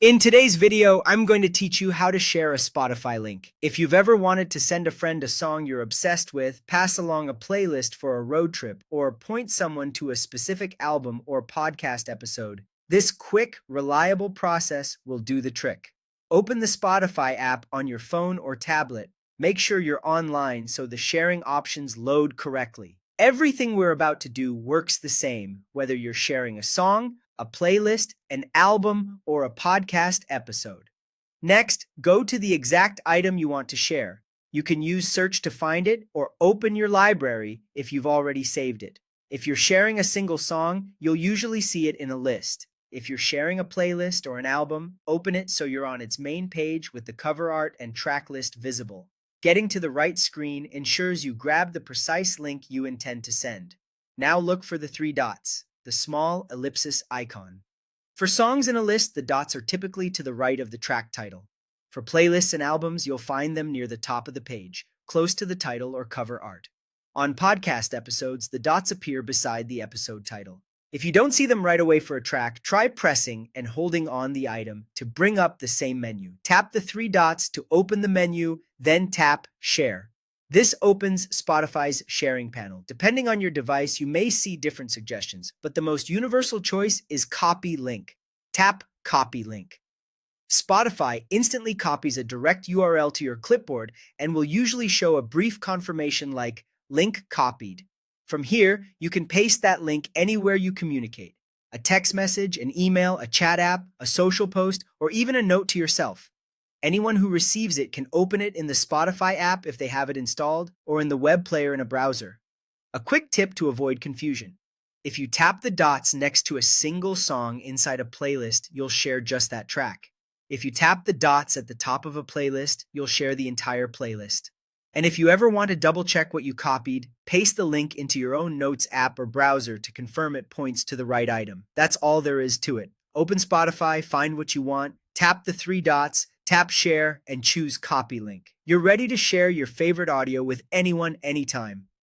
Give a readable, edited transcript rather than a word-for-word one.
In today's video, I'm going to teach you how to share a Spotify link. If you've ever wanted to send a friend a song you're obsessed with, pass along a playlist for a road trip, or point someone to a specific album or podcast episode, this quick, reliable process will do the trick. Open the Spotify app on your phone or tablet. Make sure you're online so the sharing options load correctly. Everything we're about to do works the same, whether you're sharing a song, a playlist, an album, or a podcast episode. Next, go to the exact item you want to share. You can use search to find it or open your library if you've already saved it. If you're sharing a single song, you'll usually see it in a list. If you're sharing a playlist or an album, open it so you're on its main page with the cover art and track list visible. Getting to the right screen ensures you grab the precise link you intend to send. Now look for the three dots, the small ellipsis icon. For songs in a list, the dots are typically to the right of the track title. For playlists and albums, you'll find them near the top of the page, close to the title or cover art. On podcast episodes, the dots appear beside the episode title. If you don't see them right away for a track, try pressing and holding on the item to bring up the same menu. Tap the three dots to open the menu, then tap Share. This opens Spotify's sharing panel. Depending on your device, you may see different suggestions, but the most universal choice is Copy Link. Tap Copy Link. Spotify instantly copies a direct URL to your clipboard and will usually show a brief confirmation like link copied. From here, you can paste that link anywhere you communicate. A text message, an email, a chat app, a social post, or even a note to yourself. Anyone who receives it can open it in the Spotify app if they have it installed, or in the web player in a browser. A quick tip to avoid confusion. If you tap the dots next to a single song inside a playlist, you'll share just that track. If you tap the dots at the top of a playlist, you'll share the entire playlist. And if you ever want to double check what you copied, paste the link into your own Notes app or browser to confirm it points to the right item. That's all there is to it. Open Spotify, find what you want, tap the three dots, tap Share, and choose Copy Link. You're ready to share your favorite audio with anyone, anytime.